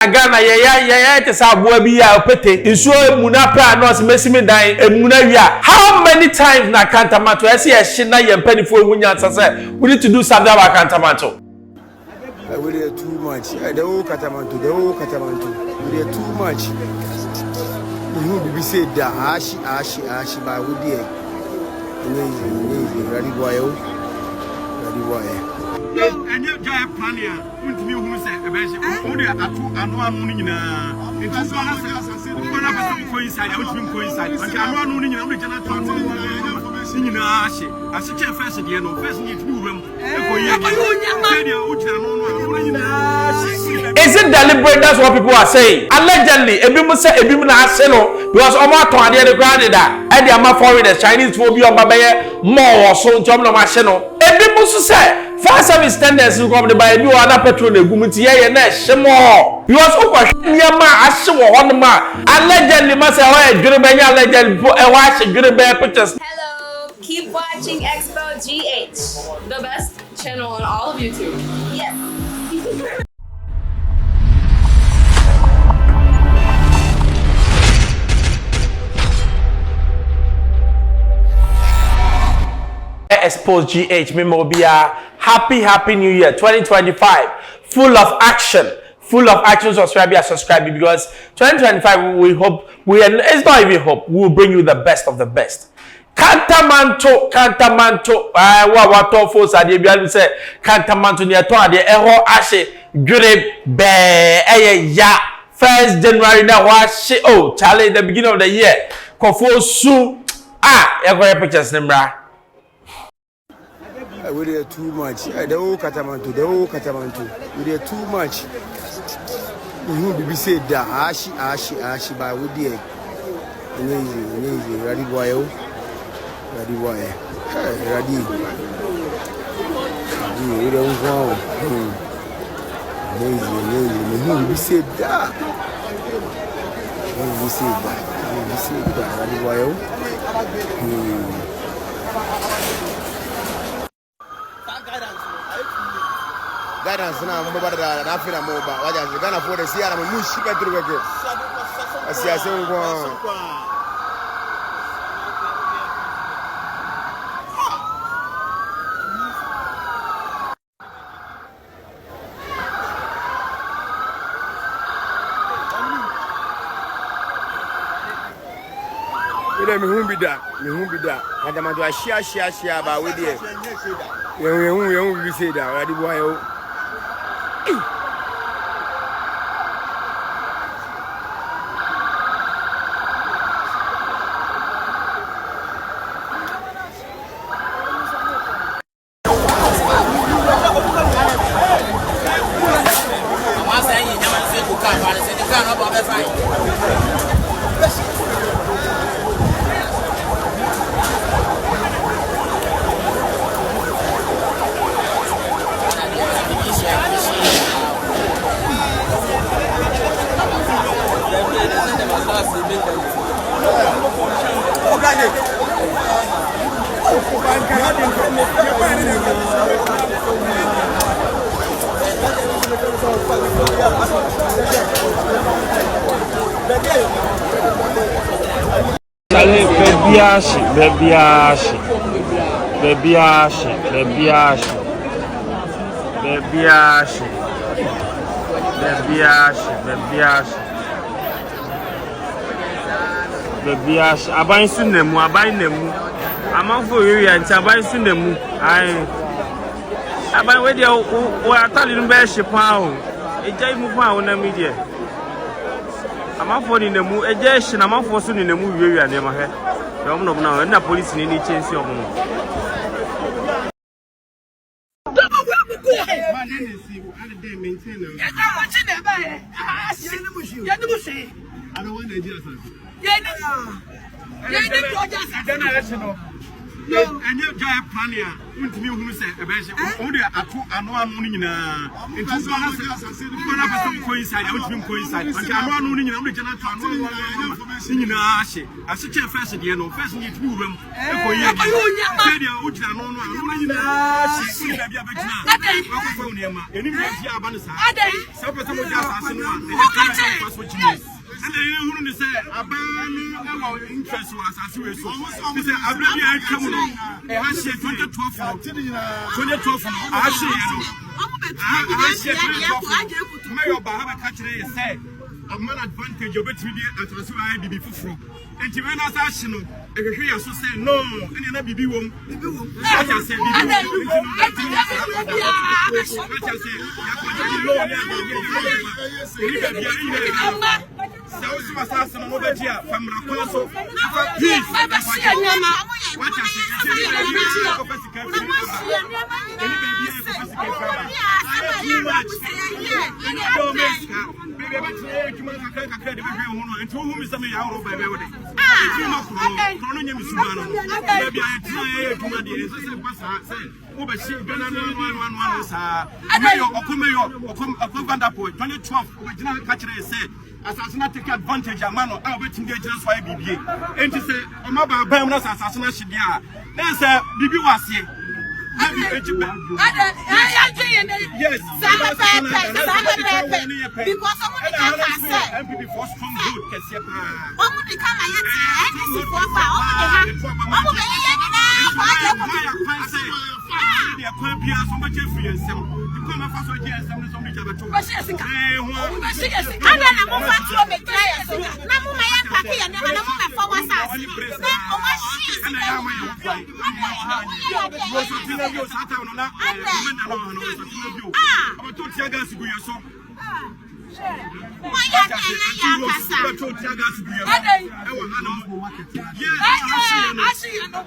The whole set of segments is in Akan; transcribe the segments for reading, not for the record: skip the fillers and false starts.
Ghana ye te sa boa bi ya opete nsuo emuna pra no se mesimi dan emuna wia. How many times na Kantamanto ese ye hye na ye mpanifo emunya ansase we need to do something about Kantamanto. We are too much. The whole Kantamanto. We are too much. You be said that ashi by we there. Amazing. Ready boy. And you giant plan here. Wouldn't me who said a basic only at 2 and 1 morning. It was one of them coincide. I would been coincide. And I'm not only in the original singing as a chair first again, or first need to room. Is it deliberate? That's what people are saying. Allegedly, Ebimu say Ebimu na aseno because Oma to ade the ground that and the ama foreigners Chinese will be on babaye more so nti omno ma aseno. Ebimu so say fire service standards go come the buy bi or na petrol na gumuti ye na ehemo because okwa nyama ahye wo ho ma allegedly ma say why dwere benya allegedly e wa ahye dwere be pictures. Hello, keep watching Xpo0sed, the best channel on all of YouTube. Yes. Xposed Memobia. Happy New Year 2025. Full of action. Subscribe because 2025 we hope it's not even hope, we will bring you the best of the best. Kantamanto what folks are there say Kantamanto near to the eho ashe grade be ya 1st January now wash oh Charlie the beginning of the year kofo su e pictures nimra. We are too much. The whole Kantamanto. We are too much. You be said that ashi by we there. Amazing. Ready boy. Ready. We don't go. Amazing. You be said that. Ready boy. Guidance na mbaba da afina moba waja Ghana for the siara mu shika turweke asiase ngo ile mihumbida Kantamanto ashia ba we there you be say that ready boy. Bebiash aban sunemu amanfo area nti aban sunemu ai aban we dia o atali no be hye pa o ejai mu pa o na media amanfo ni nemu ejai hye na amanfo so ni nemu wiewia ne ma he ya omno na na police ni chensi omo ɛnyɛ gya plan ya ntumi hu sɛ ɛbɛhye wo de ato ano no nyinaa nti so na sɛ na person ko inside ya ntumi ko inside anka ano no nyinaa wo de gyina to ano nyinaa hye ahyekyɛ first deɛ no first ni tumi wuram ɛkɔ yie deɛ wo gyina no no ano nyinaa hye baabi abɛgyina wakɔfa wo nneɛma ɛnim bia fia aba no saa sɛ person mo gya asase no a ɛde ka so gyina and then who say about interest was as we so. He said, I believe I come on. I have 2012. 2012. I share 2012. Mayor Bahama Catcher said, a man advantage of it at was why I be before. And to when I was and you so say no, and then be won't. I just say, Assassin take advantage of man or I'll bet engage us for BBA. And to say, I'm about Bamnas assassin Shidia. Then say, BB was here. Yes, because someone can say, MPP for strong good, Cassiapa. What would become my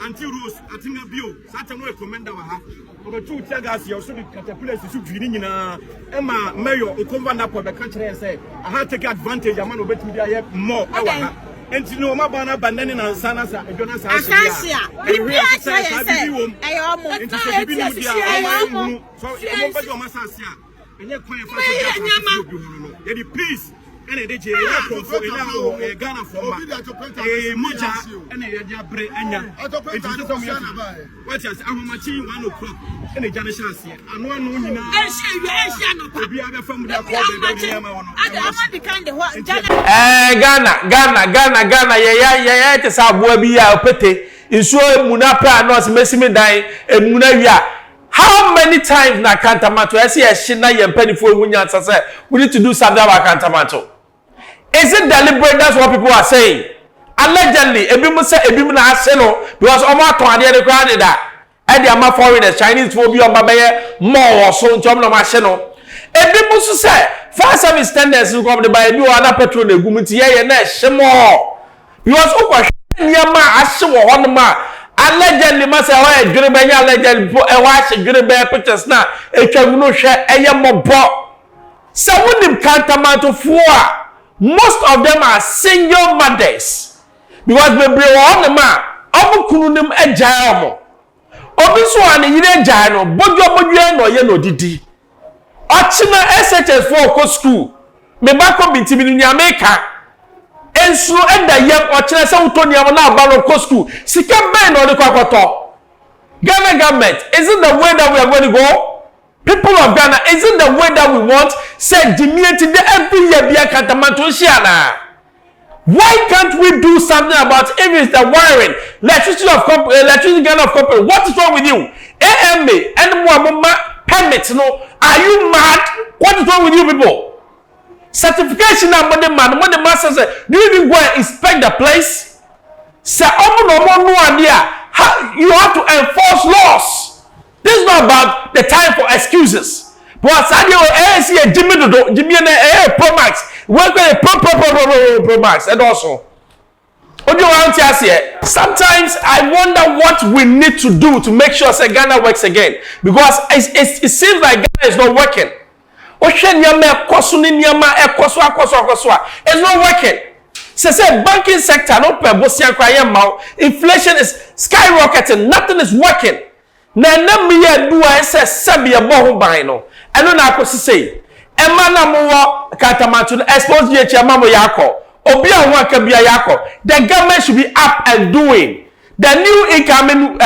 Auntie Rose, I think a bill, Satan will recommend our over 2 Tiagas, you also caterpillars to feeding in Emma Mayor, who come up with the country and say, I had to take advantage of man who bet me there more. And you know, my banner abandoning and Sanasa, and Jonas Asia. Peace. And a DJ from Ghana from a Moja and a Bre Anya. What is our machine 1 o'clock and a Janishas here? And one woman, Ghana, yeah, it is our boy be our petty. In so Munapa, not Messime dying, and Munavia. How many times na Kantamanto? I see a shina and penny for we need to do something about Kantamanto. Is it deliberate? That's what people are saying. Allegedly, Ebimu say Ebimu na aseno because Oma to ade the crowd that. And the ama foreigners, Chinese phobia on babaye more or so ntom no aseno. Ebimu say fire service tenders go come by ebi other petrol na gumuti ye na shemo. Because ukwa nyama ashe wo honma. Allegedly, masa wa edwene benya allegedly e wa ashe dwene be pictures na etwagu no hwe eye mobo. So when Kantamanto for most of them are single mothers because they bring on the man. Obu kununim ejaya mo. Obi so an yire ejaya no bojo no ye no didi. Ochina SHS for ko school. Me ba ko bintibi ni America. Ensu eda yem ochina se utoni am na aba ko school. Sika ben no de kwakoto. Ghana government, is it the way that we are going to go? People of Ghana, is it the way that we want? Say, Jimmy, every year be a Kantamanto Shiana. Why can't we do something about if it's the wiring? Electricity Ghana of company. What is wrong with you? AMA and more permits. No, are you mad? What is wrong with you people? Certification and money man. When the master says, do you even go and inspect the place? Say, no idea. You have to enforce laws. This is not about the time for excuses. But Sadio ANC Jimmy Pro Max. Work with a Pro Max and also. Sometimes I wonder what we need to do to make sure that Ghana works again. Because it seems like Ghana is not working. It's not working. Say banking sector no per inflation is skyrocketing, nothing is working. Na me ya do I say sebi ebo ho ban no. Eno na akosi say. Emma na mo Kantamanto Xposed GH Emma mo yakọ. Obi a ho aka bia yakọ. The government should be up and doing. The new incoming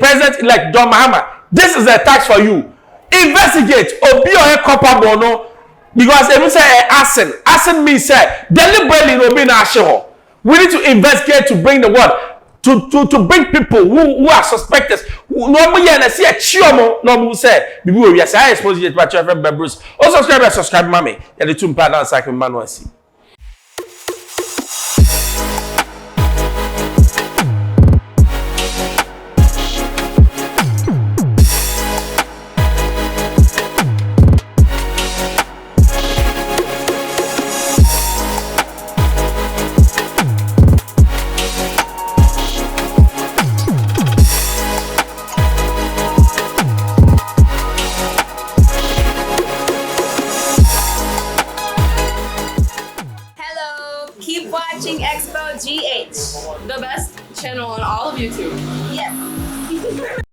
president-elect John Mahama, this is a tax for you. Investigate. Obi o culpable no. Because if you say arson means say deliberately no be na ashe. We need to investigate to bring the word to bring people who are suspected. No more na see a chiomo no more say bibi we say I expose you to your friend Bruce. Also subscribe mami. Ya the two partners like Manuel see. Keep watching Xpo GH, the best channel on all of YouTube. Yes.